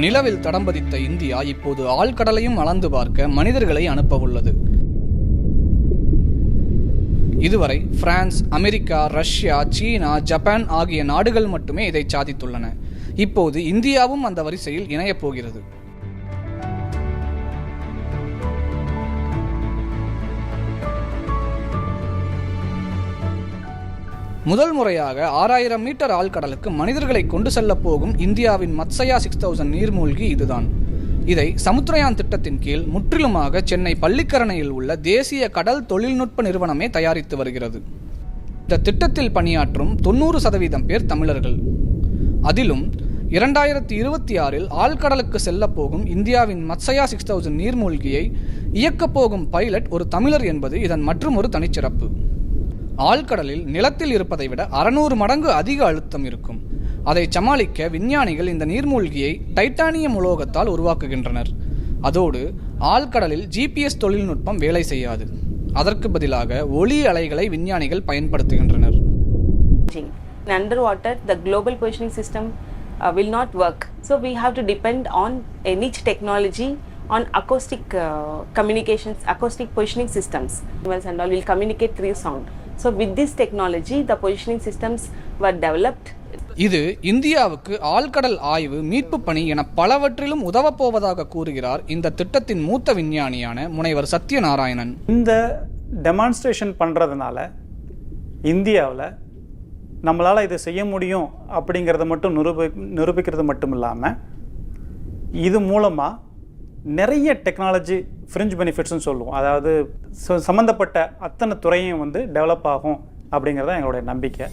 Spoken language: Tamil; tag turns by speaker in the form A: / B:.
A: நிலவில் தடம் பதித்த இந்தியா இப்போது ஆழ்கடலையும் அளந்து பார்க்க மனிதர்களை அனுப்ப உள்ளது. இதுவரை பிரான்ஸ், அமெரிக்கா, ரஷ்யா, சீனா, ஜப்பான் ஆகிய நாடுகள் மட்டுமே இதை சாதித்துள்ளன. இப்போது இந்தியாவும் அந்த வரிசையில் இணையப் போகிறது. முதல் முறையாக 6000 மீட்டர் ஆழ்கடலுக்கு மனிதர்களை கொண்டு செல்ல போகும் இந்தியாவின் மத்சயா 6000 நீர்மூழ்கி இதுதான். இதை சமுத்திரயான் திட்டத்தின் கீழ் முற்றிலுமாக சென்னை பள்ளிக்கரணையில் உள்ள தேசிய கடல் தொழில்நுட்ப நிறுவனமே தயாரித்து வருகிறது. இந்த திட்டத்தில் பணியாற்றும் 90% பேர் தமிழர்கள். அதிலும் 2026இல் ஆழ்கடலுக்கு செல்ல போகும் இந்தியாவின் மத்சயா 6000 நீர்மூழ்கியை இயக்கப் போகும் பைலட் ஒரு தமிழர் என்பது இதன் மற்றும் ஒரு தனிச்சிறப்பு. ஆழ்கடலில் நிலத்தில் இருப்பதை விட 600 மடங்கு அதிக அழுத்தம் இருக்கும். அதை சமாளிக்க விஞ்ஞானிகள் இந்த நீர்மூழ்கியை டைட்டானியம் உலோகத்தால் உருவாக்குகின்றனர். அதோடு ஆழ்கடலில் GPS தொழில்நுட்பம் வேலை செய்யாது. அதற்கு பதிலாக ஒளி அலைகளை விஞ்ஞானிகள் பயன்படுத்துகின்றனர்.
B: Underwater, the global positioning system will not work. So we have to depend on a niche technology on acoustic communications, acoustic positioning systems. Animals and all will communicate through sound. So with this technology, the positioning systems were developed.
A: இது இந்தியாவுக்கு ஆழ்கடல் ஆய்வு, மீட்பு பணி என பலவற்றிலும் உதவப் போவதாக கூறுகிறார் இந்த திட்டத்தின் மூத்த விஞ்ஞானியான முனைவர் சத்யநாராயணன்.
C: இந்த டெமான்ஸ்ட்ரேஷன் பண்ணுறதுனால இந்தியாவில் நம்மளால் இதை செய்ய முடியும் அப்படிங்கிறத மட்டும் நிரூபிக்கிறது மட்டும் இல்லாமல் இது மூலமாக நிறைய டெக்னாலஜி ஃப்ரிஞ்ச் பெனிஃபிட்ஸ்னு சொல்லுவோம். அதாவது சம்மந்தப்பட்ட அத்தனை துறையும் டெவலப் ஆகும் அப்படிங்கிறது தான் எங்களுடைய நம்பிக்கை.